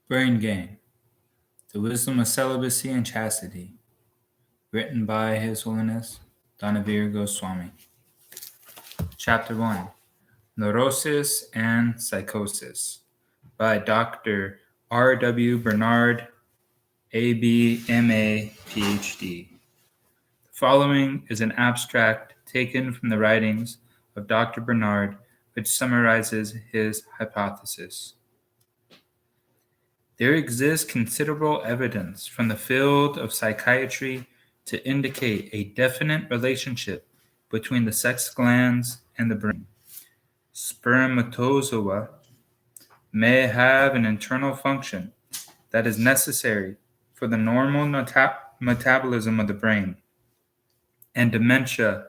Brain Gain, The Wisdom of Celibacy and Chastity, written by His Holiness Dhanavir Goswami. Chapter 1, Neuroses and Psychosis, by Dr. R.W. Bernard, A.B., M.A., Ph.D. The following is an abstract taken from the writings of Dr. Bernard, which summarizes his hypothesis. There exists considerable evidence from the field of psychiatry to indicate a definite relationship between the sex glands and the brain. Spermatozoa may have an internal function that is necessary for the normal metabolism of the brain, and dementia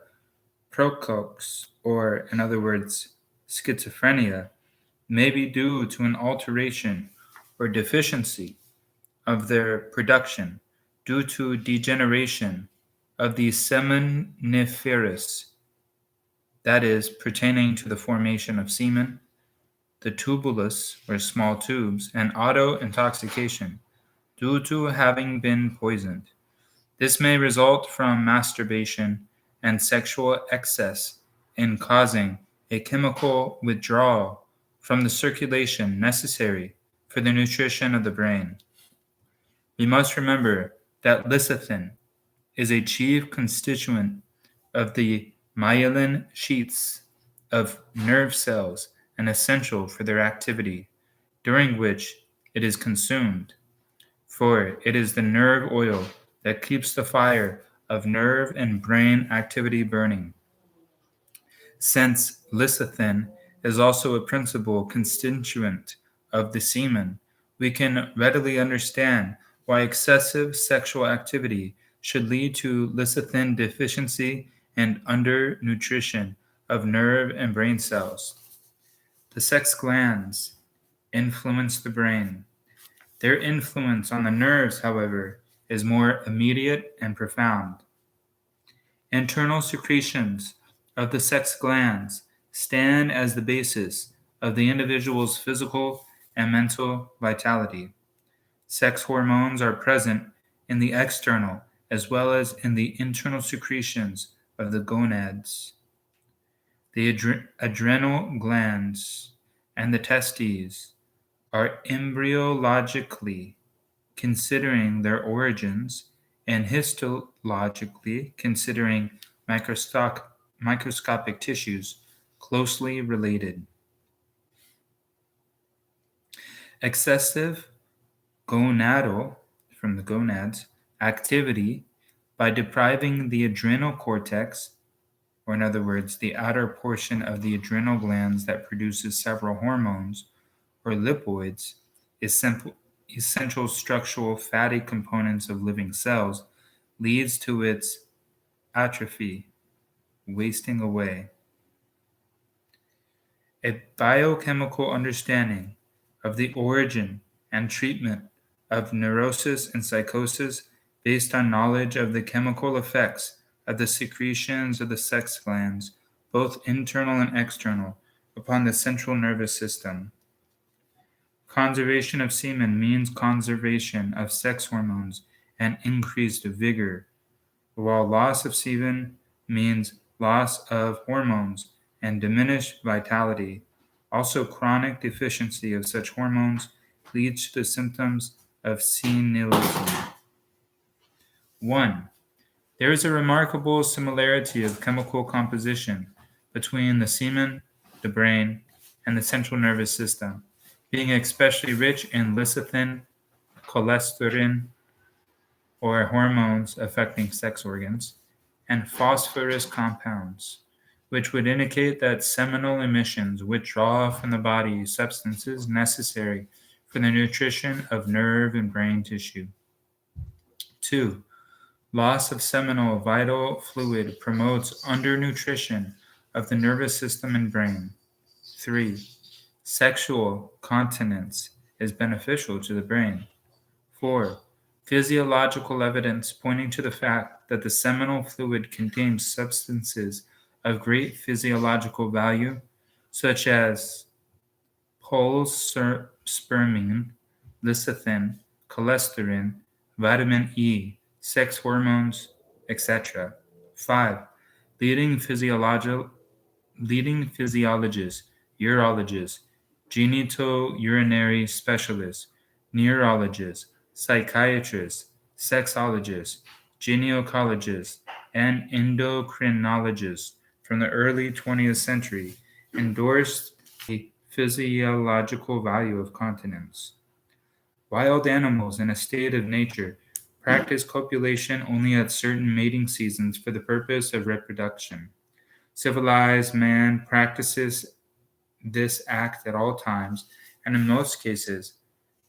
praecox, or in other words, schizophrenia, may be due to an alteration or deficiency of their production due to degeneration of the seminiferous, that is, pertaining to the formation of semen, the tubulus, or small tubes, and auto-intoxication due to having been poisoned. This may result from masturbation and sexual excess in causing a chemical withdrawal from the circulation necessary for the nutrition of the brain. We must remember that lecithin is a chief constituent of the myelin sheaths of nerve cells and essential for their activity, during which it is consumed, for it is the nerve oil that keeps the fire of nerve and brain activity burning. Since lecithin is also a principal constituent of the semen, we can readily understand why excessive sexual activity should lead to lecithin deficiency and undernutrition of nerve and brain cells. The sex glands influence the brain. Their influence on the nerves, however, is more immediate and profound. Internal secretions of the sex glands stand as the basis of the individual's physical and mental vitality. Sex hormones are present in the external as well as in the internal secretions of the gonads. The adrenal glands and the testes are embryologically considering their origins and histologically considering microscopic tissues closely related. Excessive gonadal, from the gonads, activity by depriving the adrenal cortex, or in other words, the outer portion of the adrenal glands that produces several hormones, or lipoids, essential structural fatty components of living cells, leads to its atrophy, wasting away. A biochemical understanding of the origin and treatment of neurosis and psychosis based on knowledge of the chemical effects of the secretions of the sex glands, both internal and external, upon the central nervous system. Conservation of semen means conservation of sex hormones and increased vigor, while loss of semen means loss of hormones and diminished vitality. Also, chronic deficiency of such hormones leads to the symptoms of senility. 1. There is a remarkable similarity of chemical composition between the semen, the brain, and the central nervous system, being especially rich in lecithin, cholesterol, or hormones affecting sex organs, and phosphorus compounds, which would indicate that seminal emissions withdraw from the body substances necessary for the nutrition of nerve and brain tissue. 2. Loss of seminal vital fluid promotes undernutrition of the nervous system and brain. 3. Sexual continence is beneficial to the brain. 4. Physiological evidence pointing to the fact that the seminal fluid contains substances of great physiological value, such as polyspermine, lecithin, cholesterol, vitamin E, sex hormones, etc. 5. Leading physiologists, urologists, genitourinary specialists, neurologists, psychiatrists, sexologists, gynecologists, and endocrinologists from the early 20th century endorsed the physiological value of continence. Wild animals in a state of nature practice copulation only at certain mating seasons for the purpose of reproduction. Civilized man practices this act at all times, and in most cases,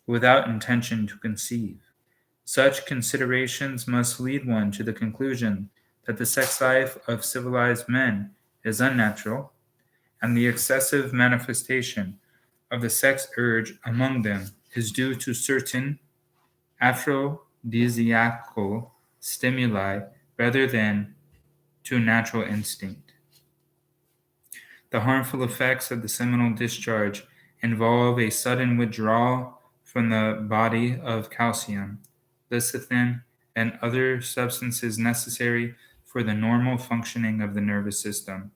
without intention to conceive. Such considerations must lead one to the conclusion that the sex life of civilized men is unnatural, and the excessive manifestation of the sex urge among them is due to certain aphrodisiacal stimuli rather than to natural instinct. The harmful effects of the seminal discharge involve a sudden withdrawal from the body of calcium, lecithin, and other substances necessary for the normal functioning of the nervous system.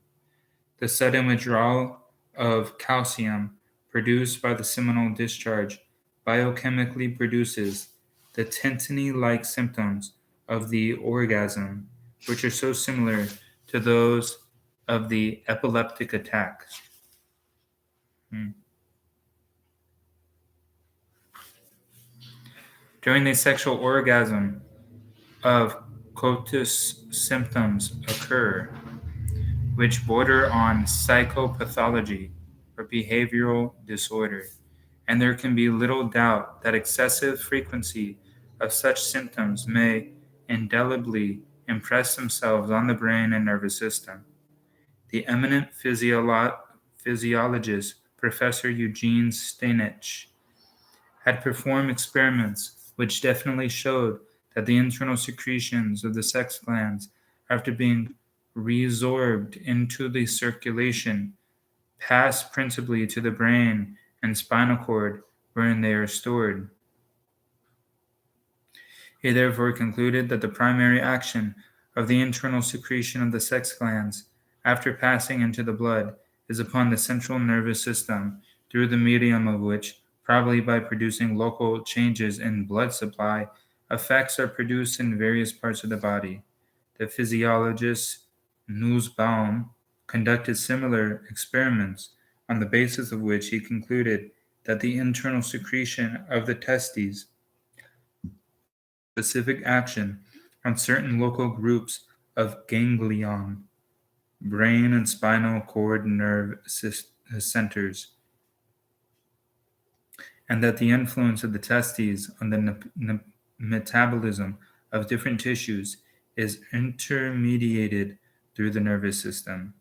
The sudden withdrawal of calcium produced by the seminal discharge biochemically produces the tetany-like symptoms of the orgasm, which are so similar to those of the epileptic attack. During the sexual orgasm, of coitus symptoms occur, which border on psychopathology or behavioral disorder, and there can be little doubt that excessive frequency of such symptoms may indelibly impress themselves on the brain and nervous system. The eminent physiologist Professor Eugene Steinitz had performed experiments which definitely showed that the internal secretions of the sex glands, after being resorbed into the circulation, pass principally to the brain and spinal cord wherein they are stored. He therefore concluded that the primary action of the internal secretion of the sex glands after passing into the blood is upon the central nervous system, through the medium of which, probably by producing local changes in blood supply, effects are produced in various parts of the body. The physiologist Nussbaum conducted similar experiments, on the basis of which he concluded that the internal secretion of the testes specific action on certain local groups of ganglion, brain and spinal cord nerve centers, and that the influence of the testes on the metabolism of different tissues is intermediated through the nervous system.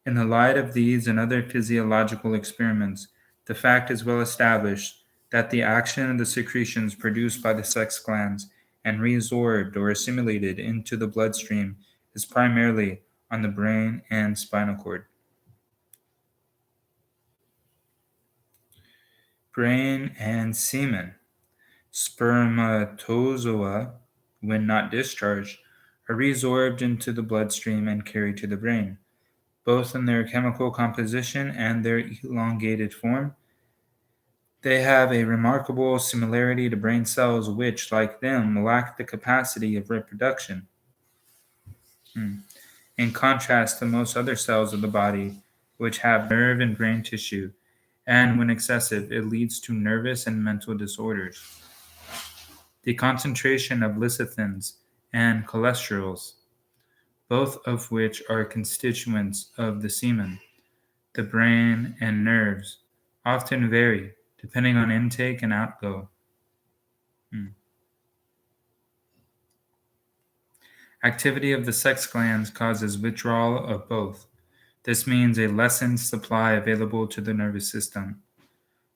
In the light of these and other physiological experiments, the fact is well established that the action of the secretions produced by the sex glands and resorbed or assimilated into the bloodstream is primarily on the brain and spinal cord. Brain and semen. Spermatozoa, when not discharged, are resorbed into the bloodstream and carried to the brain. Both in their chemical composition and their elongated form, they have a remarkable similarity to brain cells which, like them, lack the capacity of reproduction. In contrast to most other cells of the body, which have nerve and brain tissue, and when excessive, it leads to nervous and mental disorders. The concentration of lecithins and cholesterols, both of which are constituents of the semen, the brain, and nerves, often vary depending on intake and outgo. Activity of the sex glands causes withdrawal of both. This means a lessened supply available to the nervous system.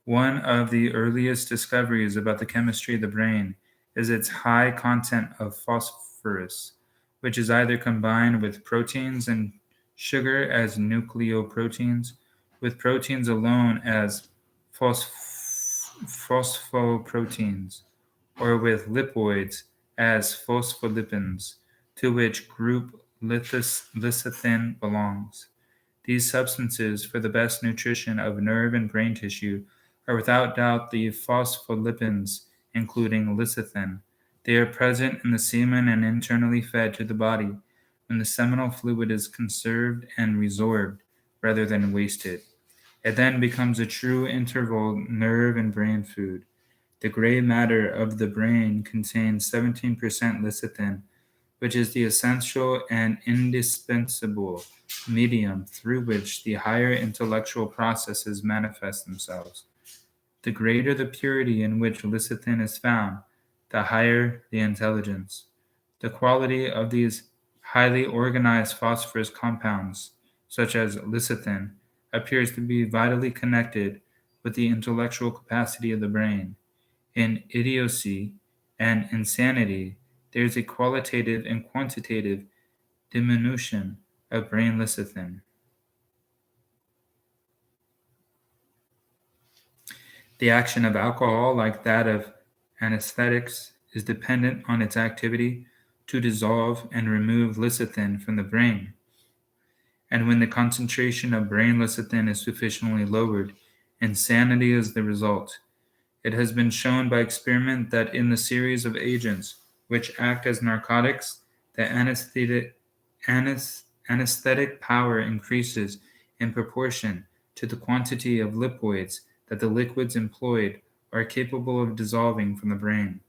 One of the earliest discoveries about the chemistry of the brain is its high content of phosphorus, which is either combined with proteins and sugar as nucleoproteins, with proteins alone as phosphoproteins, or with lipoids as phospholipins, to which group lecithin belongs. These substances, for the best nutrition of nerve and brain tissue, are without doubt the phospholipins, including lecithin. They are present in the semen and internally fed to the body when the seminal fluid is conserved and resorbed rather than wasted. It then becomes a true interval nerve and brain food. The gray matter of the brain contains 17% lecithin, which is the essential and indispensable medium through which the higher intellectual processes manifest themselves. The greater the purity in which lecithin is found, the higher the intelligence. The quality of these highly organized phosphorus compounds, such as lecithin, appears to be vitally connected with the intellectual capacity of the brain. In idiocy and insanity, there is a qualitative and quantitative diminution of brain lecithin. The action of alcohol, like that of anesthetics, is dependent on its activity to dissolve and remove lecithin from the brain. And when the concentration of brain lecithin is sufficiently lowered, insanity is the result. It has been shown by experiment that in the series of agents which act as narcotics, the anesthetic power increases in proportion to the quantity of lipoids that the liquids employed are capable of dissolving from the brain.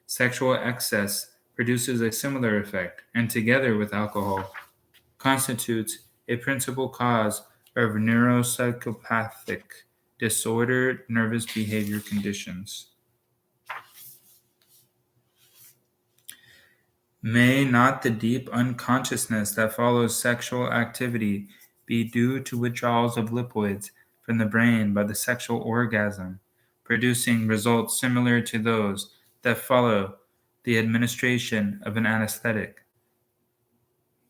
Sexual excess produces a similar effect, and together with alcohol, constitutes a principal cause of neuropsychopathic disordered nervous behavior conditions. May not the deep unconsciousness that follows sexual activity be due to withdrawals of lipoids from the brain by the sexual orgasm, producing results similar to those that follow the administration of an anesthetic,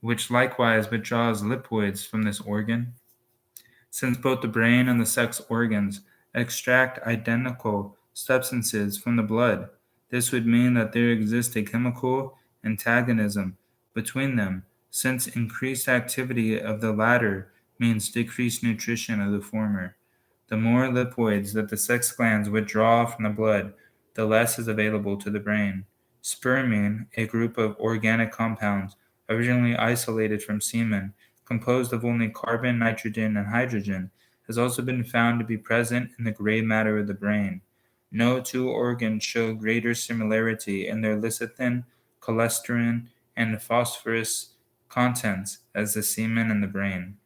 which likewise withdraws lipoids from this organ? Since both the brain and the sex organs extract identical substances from the blood, this would mean that there exists a chemical antagonism between them, since increased activity of the latter means decreased nutrition of the former. The more lipoids that the sex glands withdraw from the blood, the less is available to the brain. Spermine, a group of organic compounds originally isolated from semen, composed of only carbon, nitrogen, and hydrogen, has also been found to be present in the gray matter of the brain. No two organs show greater similarity in their lecithin, cholesterol, and phosphorus contents as the semen and the brain.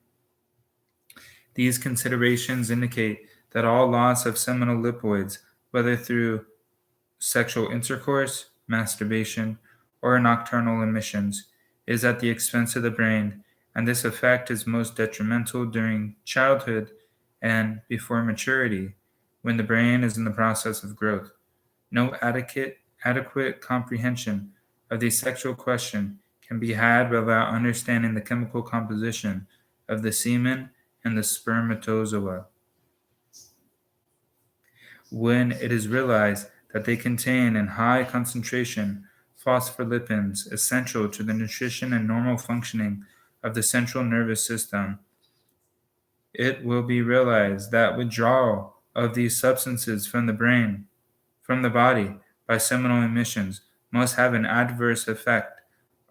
These considerations indicate that all loss of seminal lipoids, whether through sexual intercourse, masturbation, or nocturnal emissions, is at the expense of the brain, and this effect is most detrimental during childhood and before maturity, when the brain is in the process of growth. No adequate comprehension of the sexual question can be had without understanding the chemical composition of the semen and the spermatozoa. When it is realized that they contain in high concentration phospholipins essential to the nutrition and normal functioning of the central nervous system, it will be realized that withdrawal of these substances from the brain, from the body, by seminal emissions must have an adverse effect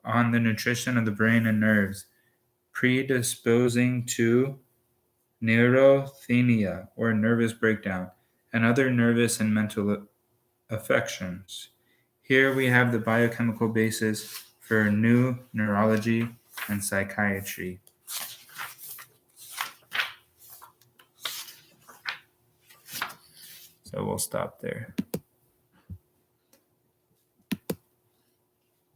on the nutrition of the brain and nerves, predisposing to neurasthenia or nervous breakdown and other nervous and mental affections. Here we have the biochemical basis for new neurology and psychiatry. So we'll stop there.